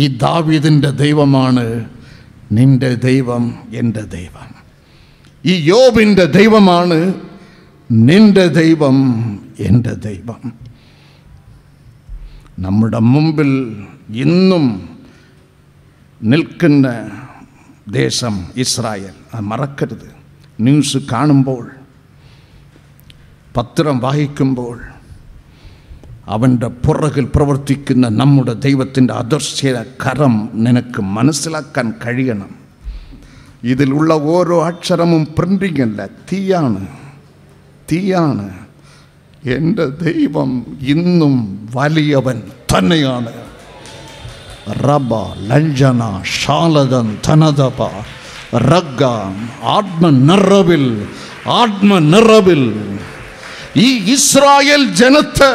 ഈ ദാവീദിന്റെ ദൈവമാണ് നിന്റെ ദൈവം, എൻ്റെ ദൈവം. ഈ യോബിൻ്റെ ദൈവമാണ് നിന്റെ ദൈവം, എൻ്റെ ദൈവം. നമ്മുടെ മുമ്പിൽ ഇന്നും നിൽക്കുന്ന ദേശം ഇസ്രായേൽ. അത് മറക്കരുത്. ന്യൂസ് കാണുമ്പോൾ, പത്രം വായിക്കുമ്പോൾ അവൻ്റെ പുറകിൽ പ്രവർത്തിക്കുന്ന നമ്മുടെ ദൈവത്തിൻ്റെ അദൃശ്യ കരം നിനക്ക് മനസ്സിലാക്കാൻ കഴിയണം. ഇതിലുള്ള ഓരോ അക്ഷരവും പ്രിന്റിംഗ് അല്ല, തീയാണ്. എൻ്റെ ദൈവം ഇന്നും വലിയവൻ തന്നെയാണ്. റബ ലഞ്ജന ഷാലദൻ ധനദപ റഗ്ഗ ആത്മനിറവിൽ ഈ ഇസ്രായേൽ ജനത്തെ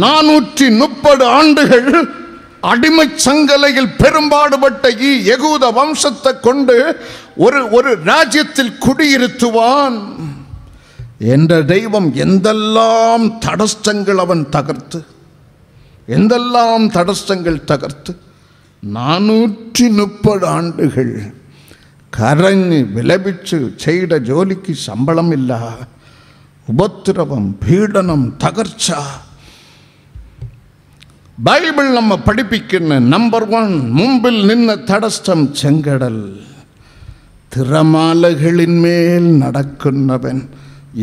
430 ആണ്ടുകൾ അടിമ ചങ്ങലയിൽ പെരുമ്പാടുപെട്ട ഈ യഹൂദ വംശത്തെ കൊണ്ട് ഒരു രാജ്യത്തിൽ കുടിയിരുത്തുവാൻ എൻ്റെ ദൈവം എന്തെല്ലാം തടസ്സങ്ങൾ അവൻ തകർത്ത് 430 ആണ്ടുകൾ കരഞ്ഞ് വിലപിച്ച് ചെയ്ത ജോലിക്ക് ശമ്പളമില്ല, ഉപദ്രവം, പീഡനം, തകർച്ച. ബൈബിൾ നമ്മെ പഠിപ്പിക്കുന്ന നമ്പർ 1 മുമ്പിൽ നിന്ന തടസ്സം ചെങ്കടൽ. തിരമാലകളിന്മേൽ നടക്കുന്നവൻ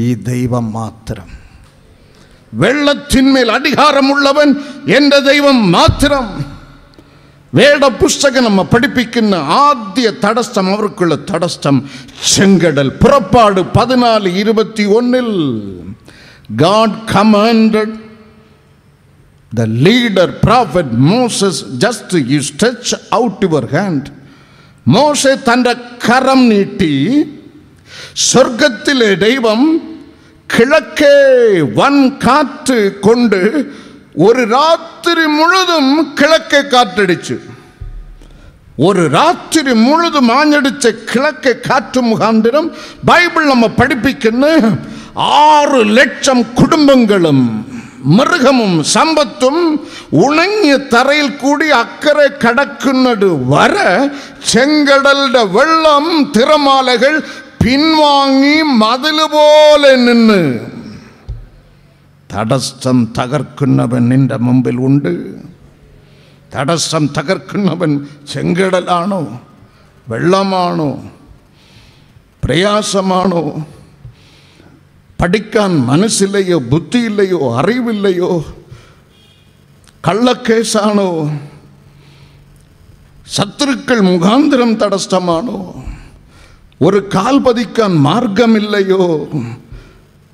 ഈ ദൈവം മാത്രം. വെള്ളത്തിന്മേൽ അധികാരമുള്ളവൻ എൻ്റെ ദൈവം മാത്രം. വേദപുസ്തകം നമ്മെ പഠിപ്പിക്കുന്ന ആദ്യ തടസ്സം, അവർക്കുള്ള തടസ്സം ചെങ്കടൽ. പുറപ്പാട് 14:21 God commanded the leader prophet Moses, just you stretch out your hand. മോശെ തൻ്റെ കരം നീട്ടി. സ്വർഗത്തിലെ ദൈവം കിഴക്കേ വൻ കാറ്റ് കൊണ്ട് ഒരു രാത്രി മുഴുവതും കിഴക്കേ കാറ്റടിച്ചു. ഒരു രാത്രി മുഴുവതും ആഞ്ഞടിച്ച കിഴക്കേ കാറ്റ് മുഖാന്തരം ബൈബിൾ നമ്മെ പഠിപ്പിക്കുന്ന 6 ലക്ഷം കുടുംബങ്ങളും മൃഗവും സമ്പത്തും ഉണങ്ങിയ തറയിൽ കൂടി അക്കരെ കടക്കുന്നത് വരെ ചെങ്കടലിന്റെ വെള്ളം, തിരമാലകൾ പിൻവാങ്ങി മതില് പോലെ നിന്ന്. തടസ്സം തകർക്കുന്നവൻ നിന്റെ മുമ്പിൽ ഉണ്ട്. തടസ്സം തകർക്കുന്നവൻ ചെങ്കടലാണോ, വെള്ളമാണോ, പ്രയാസമാണോ, പഠിക്കാൻ മനസ്സില്ലയോ, ബുദ്ധിയില്ലയോ, അറിവില്ലയോ, കള്ളക്കേസാണോ, ശത്രുക്കൾ മുഖാന്തരം തടസ്സമാണോ, ഒരു കാൽ പതിക്കാൻ മാർഗമില്ലയോ,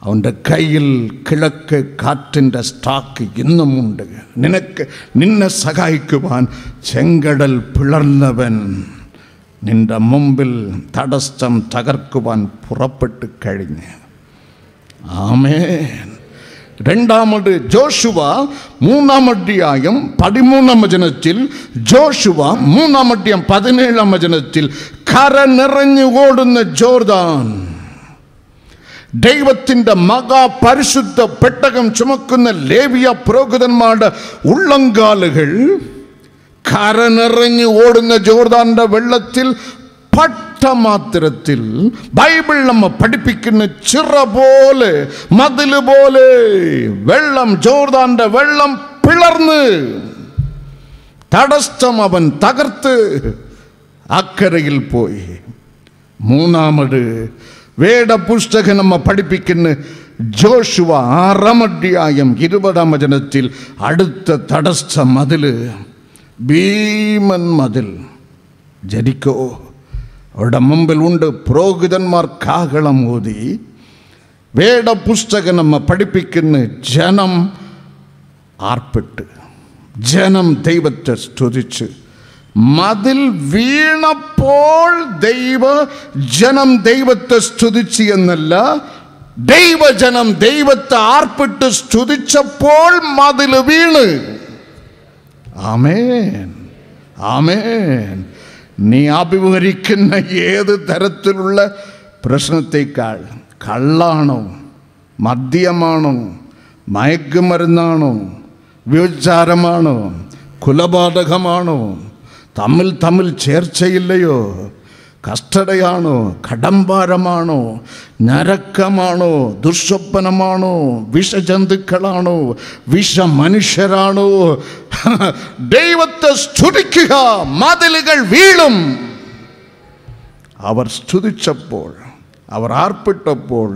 അവൻ്റെ കയ്യിൽ കിഴക്ക് കാറ്റിൻ്റെ സ്റ്റോക്ക് ഇന്നുമുണ്ട്. നിന്നെ സഹായിക്കുവാൻ ചെങ്കടൽ പിളർന്നവൻ നിന്റെ മുമ്പിൽ തടസ്സം തകർക്കുവാൻ പുറപ്പെട്ട് കഴിഞ്ഞ്. ആമേൻ. രണ്ടാമത് ജോഷുവ 3-ാം അധ്യായം 13-ാം വചനത്തിൽ, ജോഷുവ 3-ാം അധ്യായം 17-ാം വചനത്തിൽ, കര നിറഞ്ഞു ഓടുന്ന ജോർദാൻ, ദൈവത്തിൻ്റെ മഹാപരിശുദ്ധ പെട്ടകം ചുമക്കുന്ന ലേവിയ പുരോഹിതന്മാരുടെ ഉള്ളങ്കാലുകൾ കര നിറഞ്ഞു ഓടുന്ന ജോർദാന്റെ വെള്ളത്തിൽ പട്ടമാത്രത്തിൽ ബൈബിൾ നമ്മെ പഠിപ്പിക്കുന്ന ചിറ പോലെ, മതില് പോലെ വെള്ളം, ജോർദാന്റെ വെള്ളം പിളർന്ന് തടസ്സം അവൻ തകർത്ത് അക്കരയിൽ പോയി. മൂന്നാമത് വേദപുസ്തകം നമ്മെ പഠിപ്പിക്കുന്ന ജോഷുവ 6-ാം അധ്യായം 20-ാം വചനത്തിൽ, അടുത്ത തടസ്സ മതില്, ഭീമൻ മതിൽ, ജെരിക്കോ. അവിടെ മുമ്പിൽ ഉണ്ട് പുരോഹിതന്മാർ കാഹളം ഊതി. വേദപുസ്തകം നമ്മെ പഠിപ്പിക്കുന്ന ജനം ആർപ്പിട്ട്, ജനം ദൈവത്തെ സ്തുതിച്ച് മതിൽ വീണപ്പോൾ ജനം ദൈവത്തെ സ്തുതിച്ചു എന്നല്ല, ദൈവജനം ദൈവത്തെ ആർപ്പിട്ട് സ്തുതിച്ചപ്പോൾ മതിൽ വീണ്. ആമേൻ, ആമേൻ. നീ അഭിമുഖീകരിക്കുന്ന ഏത് തരത്തിലുള്ള പ്രശ്നത്തേക്കാൾ കള്ളാണോ, മദ്യമാണോ, മയക്കുമരുന്നാണോ, വ്യഭിചാരമാണോ, കുലപാതകമാണോ, തമ്മിൽ ചേർച്ചയില്ലയോ, കഷ്ടതയാണോ, കടംഭാരമാണോ, നരക്കമാണോ, ദുസ്വപ്നമാണോ, വിഷജന്തുക്കളാണോ, വിഷമനുഷ്യരാണോ, ദൈവത്തെ സ്തുതിക്കുക, മതിലുകൾ വീഴും. അവർ സ്തുതിച്ചപ്പോൾ, അവർ ആർപ്പിട്ടപ്പോൾ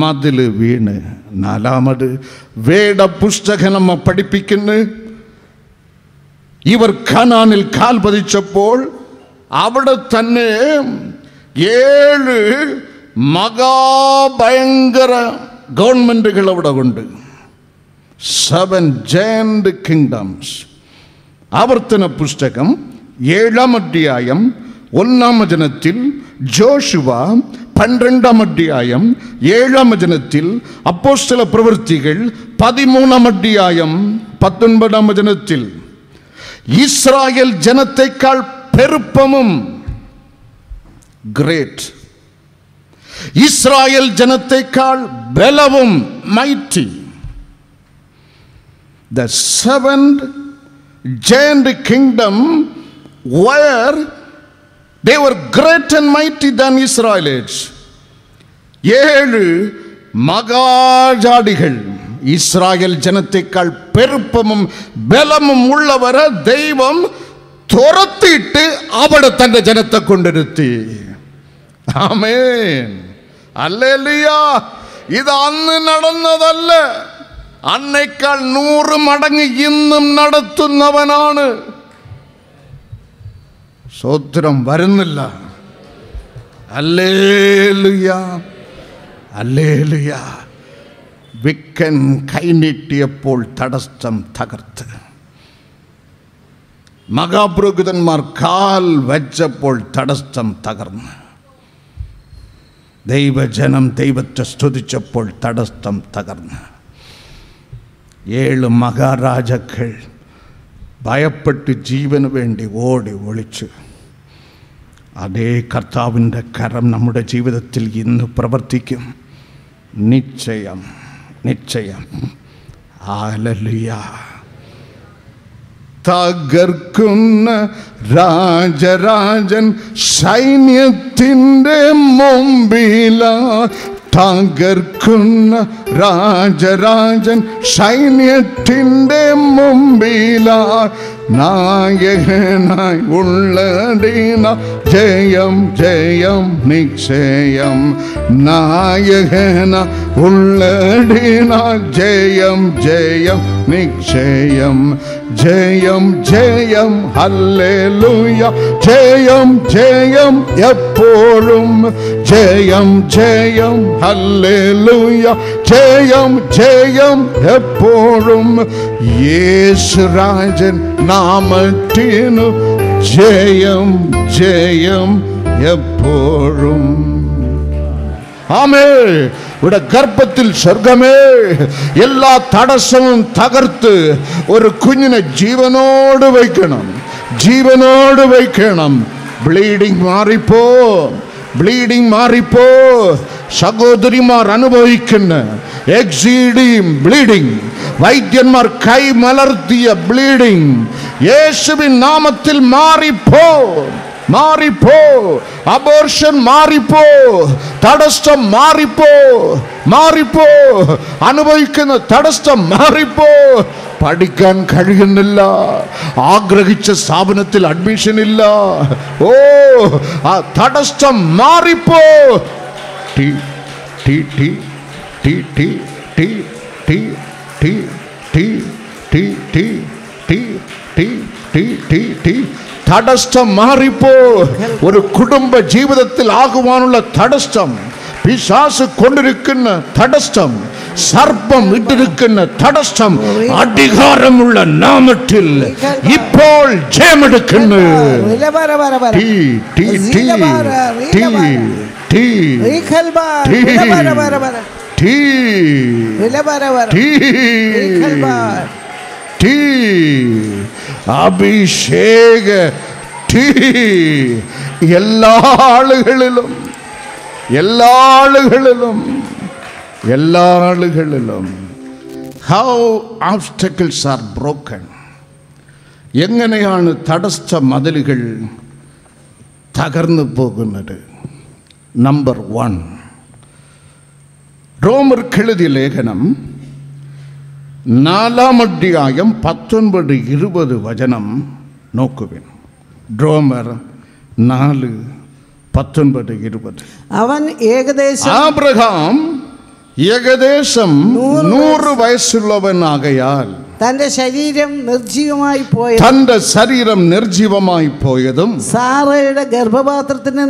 മതിൽ വീണ്. നാലാമത് വേദപുസ്തകം നമ്മെ പഠിപ്പിക്കുന്നു, ഇവർ കനാനിൽ കാൽ പതിച്ചപ്പോൾ അവിടെ തന്നെ 7 മഹാഭയങ്കര ഗവൺമെന്റുകൾ അവിടെ ഉണ്ട്. 7 giant kingdoms. ആവർത്തന പുസ്തകം 7-ാം അധ്യായം 1-ാം വചനത്തിൽ, ജോഷുവ 12-ാം അധ്യായം 7-ാം വചനത്തിൽ, അപ്പോസ്തല പ്രവൃത്തികൾ 13-ാം അധ്യായം 19-ാം വചനത്തിൽ, ഇസ്രായേൽ ജനത്തെക്കാൾ പെരുപ്പമും, ഗ്രേറ്റ്, ഇസ്രായേൽ ജനത്തെക്കാൾ ബലവും, mighty. The 7th giant kingdom where they were great and mighty than Israelites. 7 മഹാജാടികൾ Israel ജനത്തെക്കാൾ പെരുപ്പമും ബലമും ഉള്ളവരെ ദൈവം തുരത്തിയിട്ട് അവിടെ തന്റെ ജനത്തെ കൊണ്ടിരുത്തി. ആമേൻ, ഹല്ലേലൂയ. ഇത് അന്ന് നടന്നതല്ല, അന്നേക്കാൾ 100 മടങ്ങ് ഇന്നും നടത്തുന്നവനാണ്. സ്തോത്രം വരുന്നില്ല. Hallelujah, hallelujah. വിക്കൻ കൈനീട്ടിയപ്പോൾ തടസ്സം തകർത്ത്, മഹാപുരോഹിതന്മാർ കാൽ വച്ചപ്പോൾ തടസ്സം തകർന്ന്, ദൈവജനം ദൈവത്തെ സ്തുതിച്ചപ്പോൾ തടസ്സം തകർന്ന്, 7 മഹാരാജാക്കൾ ഭയപ്പെട്ട് ജീവന് വേണ്ടി ഓടി ഒളിച്ചു. അതേ കർത്താവിൻ്റെ കരം നമ്മുടെ ജീവിതത്തിൽ ഇന്ന് പ്രവർത്തിക്കും. നിശ്ചയം, നിശ്ചയം. ഹല്ലേലൂയ. തകർക്കുന്ന രാജരാജൻ സൈന്യത്തിൻ്റെ മുമ്പിലാ, തകർക്കുന്ന രാജരാജൻ സൈന്യത്തിൻ്റെ മുമ്പിലാ, നായകനായി ഉള്ളതിന ജയം ജയം നിശ്ചയം, നായകന ഉള്ളതിന ജയം ജയം നിശ്ചയം, ജയം ജയം ഹല്ലേലൂയ, ജയം ജയം എപ്പോഴും, ജയം ജയം ഹല്ലേലൂയ, ജയം ജയം എപ്പോഴും, യേശുരാജൻ നാമത്തിനു ജയം ജയം എപ്പോഴും. ആമേൻ. ഇവിടെ ഗർഭത്തിൽ സ്വർഗമേ എല്ലാ തടസ്സവും തകർത്ത് ഒരു കുഞ്ഞിനെ ജീവനോട് വയ്ക്കണം, ജീവനോട് വയ്ക്കണം. ബ്ലീഡിംഗ് മാറിപ്പോ, ബ്ലീഡിംഗ് മാറിപ്പോ. സഹോദരിമാർ അനുഭവിക്കുന്ന എക്സീഡിങ് ബ്ലീഡിംഗ്, വൈദ്യന്മാർ കൈമലർത്തിയ ബ്ലീഡിംഗ് യേശുവിൻ നാമത്തിൽ മാറിപ്പോ, മാറിപ്പോ. അബോർഷൻ മാറിപ്പോ, തടസ്സം മാറിപ്പോ, മാറിപ്പോ. അനുഭവിക്കുന്ന തടസ്സം മാറിപ്പോ. പഠിക്കാൻ കഴിയുന്നില്ല, ആഗ്രഹിച്ച സ്ഥാപനത്തിൽ അഡ്മിഷൻ ഇല്ല, ഓ ആ തടസ്സം മാറിപ്പോ. ടി ടി ടി ടി ടി ടി ടി ടി ടി ടി ടി ടി ടി ടി ടി ടി തടസ്സം മാറിപ്പോ. ഒരു കുടുംബ ജീവിതത്തിൽ ആകുവാനുള്ള തടസ്സം, പിശാച് കൊണ്ടിരിക്കുന്ന തടസ്സം, സർപ്പം ഇട്ടിരിക്കുന്ന തടസ്സം അധികാരമുള്ള നാമത്തിൽ ഇപ്പോൾ ജയമെടുക്കുന്നു. അഭിഷേക എല്ലാ ആളുകളിലും how obstacles are broken, എങ്ങനെയാണ് തടസ്സ മതിലുകൾ തകർന്നു പോകുന്നത്. നമ്പർ 1, റോമർക്കെഴുതിയ ലേഖനം 4-ാം അധ്യായം 19-20 വചനം നോക്കുവിൻ. റോമർ 4:19-20. അവൻ ഏകദേശം ആബ്രഹാം ഏകദേശം 100 വയസ്സുള്ളവനാകയാൽ തന്റെ ശരീരം നിർജീവമായി പോയതും സാറയുടെ ഗർഭപാത്രത്തിന്റെ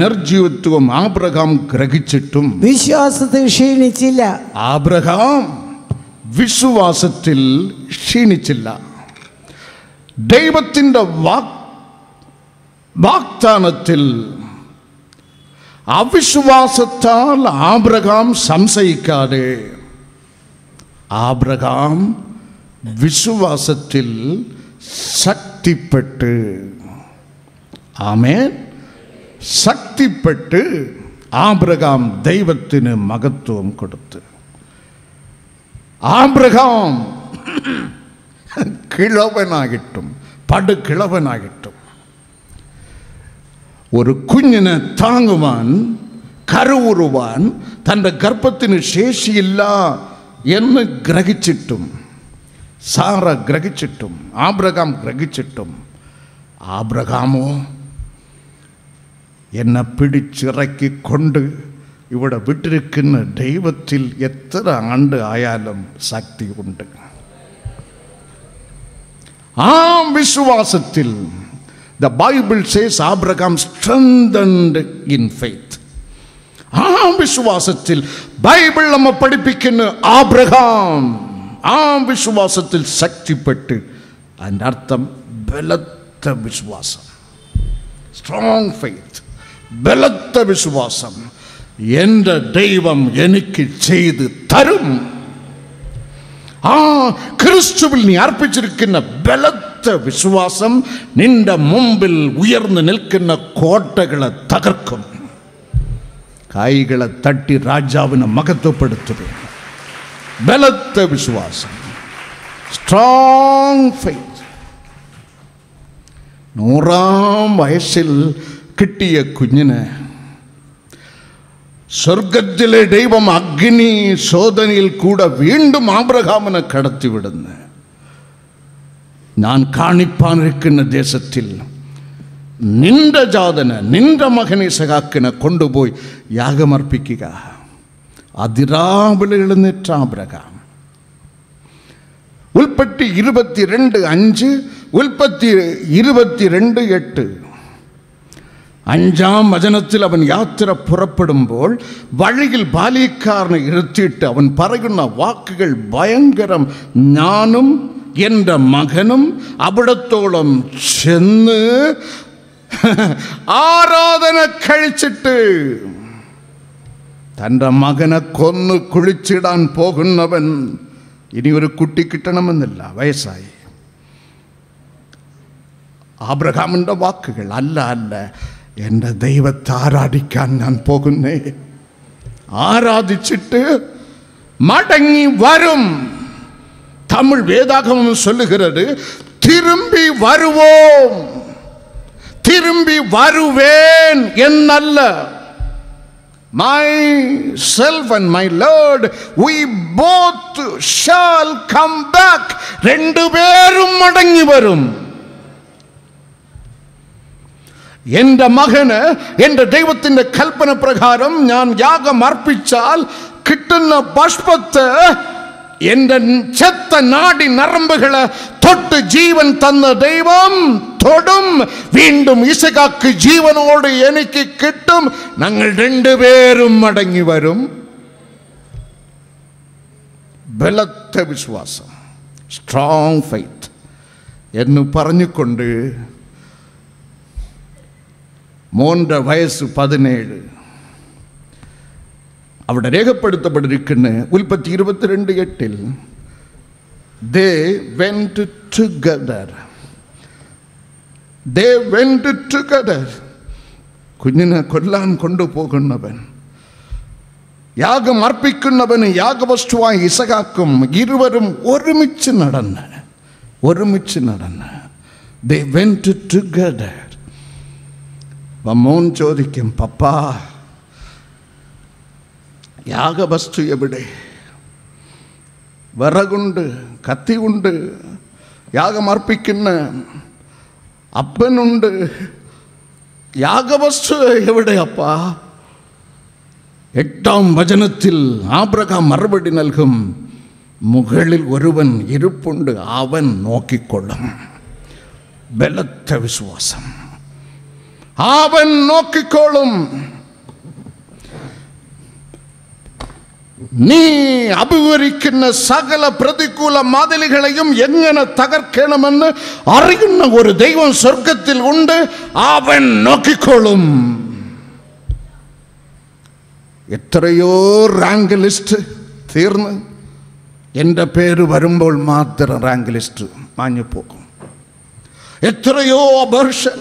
നിർജീവത്വം ആബ്രഹാം ഗ്രഹിച്ചിട്ടും വിശ്വാസത്തിൽ ക്ഷീണിച്ചില്ല. ആബ്രഹാം വിശ്വാസത്തിൽ ക്ഷീണിച്ചില്ല. ദൈവത്തിൻ്റെ വാഗ്ദാനത്തിൽ അവിശ്വാസത്താൽ ആബ്രഹാം സംശയിക്കാതെ ആബ്രഹാം വിശ്വാസത്തിൽ ശക്തിപ്പെട്ട്, ആമേൻ, ശക്തിപ്പെട്ട് ആബ്രഹാം ദൈവത്തിന് മഹത്വം കൊടുത്ത്. ആബ്രഹാം കിളവനായിട്ടും പടുകിളവനായിട്ടും ഒരു കുഞ്ഞിനെ താങ്ങുവാൻ, കരുവുറുവാൻ തൻ്റെ ഗർഭത്തിന് ശേഷിയില്ല എന്ന് ഗ്രഹിച്ചിട്ടും, സാറ ഗ്രഹിച്ചിട്ടും, ആബ്രഹാം ഗ്രഹിച്ചിട്ടും, ആബ്രഹാമോ എന്നെ പിടിച്ചിറക്കിക്കൊണ്ട് ഇവിടെ വിട്ടിരിക്കുന്ന ദൈവത്തിൽ എത്ര ആണ്ട് ആയാലും ശക്തിയുണ്ട്. ആ വിശ്വാസത്തിൽ the Bible says Abraham strengthened in faith. ആ വിശ്വാസത്തിൽ ബൈബിൾ നമ്മെ പഠിപ്പിക്കുന്ന ആബ്രഹാം ആ വിശ്വാസത്തിൽ ശക്തിപ്പെട്ട്, അതിൻ്റെ അർത്ഥം ബലത്ത വിശ്വാസം, സ്ട്രോങ് ഫെയ്ത്ത്, ബലത്ത വിശ്വാസം. എൻ്റെ ദൈവം എനിക്ക് ചെയ്ത് തരും. ആ ക്രിസ്തുവിൽ നീ അർപ്പിച്ചിരിക്കുന്ന ബലത്ത വിശ്വാസം നിന്റെ മുമ്പിൽ ഉയർന്നു നിൽക്കുന്ന കോട്ടകളെ തകർക്കും. കൈകളെ തട്ടി രാജാവിനെ മഹത്വപ്പെടുത്തുക. ബലത്ത വിശ്വാസം, സ്ട്രോങ് ഫെയ്ത്ത്. 100-ാം വയസ്സിൽ കിട്ടിയ കുഞ്ഞിനെ സ്വർഗത്തിലെ ദൈവം അഗ്നി ശോധനയിൽ കൂടെ വീണ്ടും ആബ്രഹാമിനെ കടത്തിവിടുന്നു. ഞാൻ കാണിപ്പാനിരിക്കുന്ന ദേശത്തിൽ നിന്റെ ജാതന്, നിന്റെ മകനെ ഇസഹാക്കിനെ കൊണ്ടുപോയി യാഗമർപ്പിക്കുക. അതിരാവിലെ എഴുന്നേറ്റ ആബ്രഹാം. ഉൽപ്പത്തി 22:5, ഉൽപ്പത്തി 22:8. 5-ാം വചനത്തിൽ അവൻ യാത്ര പുറപ്പെടുമ്പോൾ വഴിയിൽ ബാല്യക്കാരനെ ഇരുത്തിയിട്ട് അവൻ പറയുന്ന വാക്കുകൾ ഭയങ്കരം. ഞാനും എൻ്റെ മകനും അവിടത്തോളം ചെന്ന് ആരാധന കഴിച്ചിട്ട് തൻ്റെ മകനെ കൊന്ന് കുളിച്ചിടാൻ പോകുന്നവൻ. ഇനി ഒരു കുട്ടി കിട്ടണമെന്നില്ല, വയസ്സായി. ആബ്രഹാമിൻ്റെ വാക്കുകൾ, അല്ല എൻ്റെ ദൈവത്തെ ആരാധിക്കാൻ ഞാൻ പോകുന്നേ, ആരാധിച്ചിട്ട് മടങ്ങി വരും. தமிழ் வேதாகமம் சொல்லுகிறது திரும்பி வருவோம், திரும்பி வருவேன் എന്നല്ല. myself and my Lord, we both shall come back. രണ്ടുപേരും മടങ്ങി വരും. എൻ്റെ മകന് എൻ്റെ ദൈവത്തിൻ്റെ കൽപ്പന പ്രകാരം ഞാൻ യാഗം അർപ്പിച്ചാൽ കിട്ടുന്ന ബാഷ്പത്തെ என்ற செத்த நாடி நரம்புகளை தொட்டு ஜீவன் தந்த தெய்வம் தொடும். மீண்டும் இசகாக்கு ஜீவனோடு எனக்கு கிட்டும். நாங்கள் 2 பேரும் மடங்கி வரும். ബലത്ത വിശ്വാസം, സ്ട്രോങ് ഫെയ്ത്ത് എന്ന് പറഞ്ഞുകൊണ്ട് മോന്റെ വയസ്സ് 17 അവിടെ രേഖപ്പെടുത്തപ്പെട്ടിരിക്കുന്ന ഉൽപ്പത്തി 22:8 they went together. കുഞ്ഞിനെ കൊല്ലാൻ കൊണ്ടുപോകുന്നവൻ, യാഗം അർപ്പിക്കുന്നവന് യാഗവസ്തുവായി ഇസഹാക്കും ഇരുവരും ഒരുമിച്ച് നടന്ന് they went together. മോൻ ചോദിക്കും, പപ്പാ യാഗവസ്തു എവിടെ? വിറകുണ്ട്, കത്തിയുണ്ട്, യാഗമർപ്പിക്കുന്ന അപ്പനുണ്ട്, യാഗവസ്തു എവിടെ അപ്പാ? 8-ാം വചനത്തിൽ ആബ്രഹാം മറുപടി നൽകും, മുകളിൽ ഒരുവൻ ഇരിപ്പുണ്ട്, അവൻ നോക്കിക്കൊള്ളും. ബലത്ത വിശ്വാസം, അവൻ നോക്കിക്കോളും. നീ അഭിമുഖീകരിക്കുന്ന സകല പ്രതികൂല മതിലുകളെയും എങ്ങനെ തകർക്കണമെന്ന് അറിയുന്ന ഒരു ദൈവം സ്വർഗത്തിൽ ഉണ്ട്. അവൻ നോക്കിക്കോളും. എത്രയോ റാങ്ക് ലിസ്റ്റ് തീർന്ന് എൻ്റെ പേര് വരുമ്പോൾ മാത്രം റാങ്ക് ലിസ്റ്റ് മാഞ്ഞു പോകും. എത്രയോ അബോർഷൻ,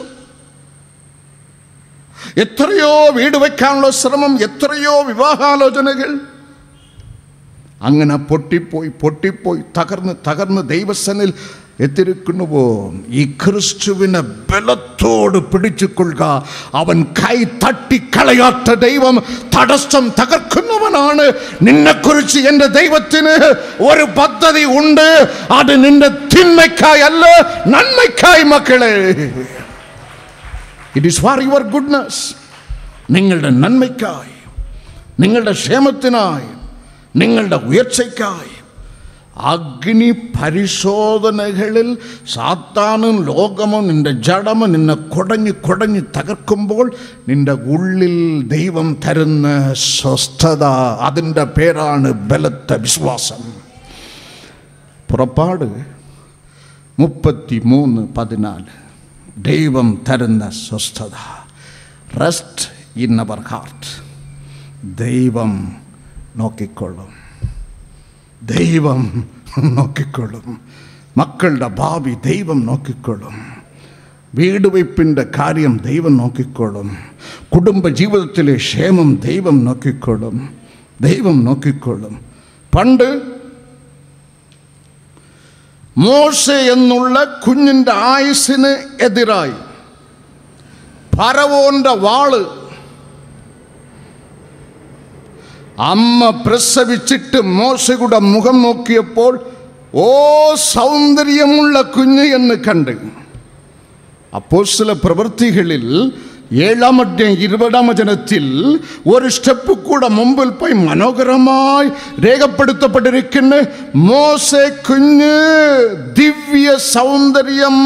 എത്രയോ വീട് വയ്ക്കാനുള്ള ശ്രമം, എത്രയോ വിവാഹാലോചനകൾ അങ്ങനെ പൊട്ടിപ്പോയി തകർന്ന് ദൈവസനിൽ എത്തിയിരിക്കുന്നുവോ? ഈ ക്രിസ്തുവിനെ ബലത്തോട് പിടിച്ചുകൊള്ളുക. അവൻ കൈ തട്ടിക്കളയാത്ത ദൈവം തടസ്സം തകർക്കുന്നവനാണ്. നിന്നെക്കുറിച്ച് എൻ്റെ ദൈവത്തിന് ഒരു പദ്ധതി ഉണ്ട്. അത് നിന്റെ തിന്മയ്ക്കായി അല്ല, നന്മയ്ക്കായി മക്കളെ. It is for your goodness. നിങ്ങളുടെ നന്മയ്ക്കായി, നിങ്ങളുടെ ക്ഷേമത്തിനായി, നിങ്ങളുടെ ഉയർച്ചയ്ക്കായി. അഗ്നി പരിശോധനകളിൽ സാത്താനും ലോകമോ നിന്റെ ജഡമോ നിന്നെ കുടഞ്ഞ് തകർക്കുമ്പോൾ നിന്റെ ഉള്ളിൽ ദൈവം തരുന്ന സ്വസ്ഥത, അതിൻ്റെ പേരാണ് ബലത്ത വിശ്വാസം. പുറപ്പാട് 33:14 ദൈവം തരുന്ന സ്വസ്ഥത. Rest in our heart. ദൈവം നോക്കിക്കൊള്ളും. ദൈവം നോക്കിക്കൊള്ളും. മക്കളുടെ ഭാവി ദൈവം നോക്കിക്കൊള്ളും. വീട് വയ്പ്പിൻ്റെ കാര്യം ദൈവം നോക്കിക്കൊള്ളും. കുടുംബ ജീവിതത്തിലെ ക്ഷേമം ദൈവം നോക്കിക്കൊള്ളും. പണ്ട് മോശെ എന്നുള്ള കുഞ്ഞിൻ്റെ ആയുസ്സിന് എതിരായി ഫറവോന്റെ വാള് അമ്മ പ്രസവിച്ചിട്ട് മോശയുടെ മുഖം നോക്കിയപ്പോൾ ഓ സൗന്ദര്യമുള്ള കുഞ്ഞ് എന്ന് കണ്ട്. അപ്പോസ്തല പ്രവൃത്തികളിൽ 7-ാം അധ്യായം 20-ാം വചനത്തിൽ ഒരു സ്റ്റെപ്പ് കൂടെ മുമ്പിൽ പോയി മനോഹരമായി രേഖപ്പെടുത്തപ്പെട്ടിരിക്കുന്ന മോശെ കുഞ്ഞ് ദിവ്യ സൗന്ദര്യം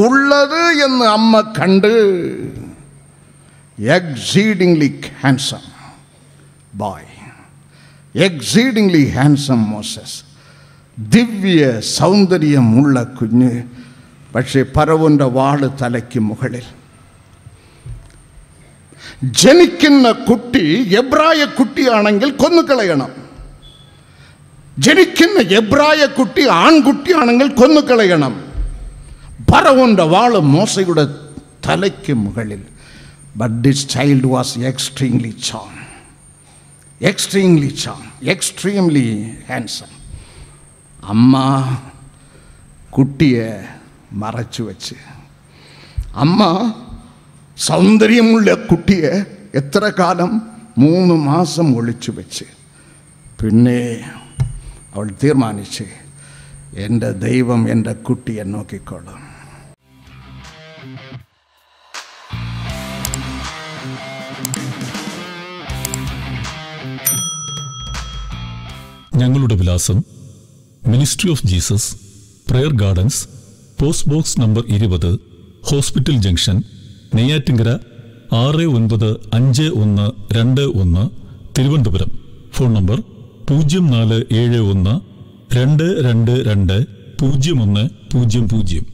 ഉള്ളത് എന്ന് അമ്മ കണ്ട്. Exceedingly handsome boy, exceedingly handsome Moses, ദിവ്യ സൗന്ദര്യമുള്ള കുഞ്ഞ്. പക്ഷേ ഫറവോന്റെ വാള് തലയ്ക്ക് മുകളിൽ. ജനിക്കുന്ന കുട്ടി എബ്രായ കുട്ടിയാണെങ്കിൽ കൊന്നുകളയണം. ജനിക്കുന്ന എബ്രായ കുട്ടി ആൺകുട്ടിയാണെങ്കിൽ കൊന്നുകളയണം. ഫറവോന്റെ വാള് മോശയുടെ തലയ്ക്ക് മുകളിൽ. But this child was extremely handsome. അമ്മ കുട്ടിയെ മറച്ചു വെച്ച്, അമ്മ സൗന്ദര്യമുള്ള കുട്ടിയെ എത്ര കാലം? 3 മാസം ഒളിച്ചു വെച്ച്. പിന്നെ അവൾ തീരുമാനിച്ച്, എൻ്റെ ദൈവം എൻ്റെ കുട്ടിയെ നോക്കിക്കോളും. ഞങ്ങളുടെ വിലാസം: ministry of Jesus, prayer gardens, post box number 20, hospital junction, Neyyattinkara 695121, Thiruvananthapuram. Phone number 0471 222 0100.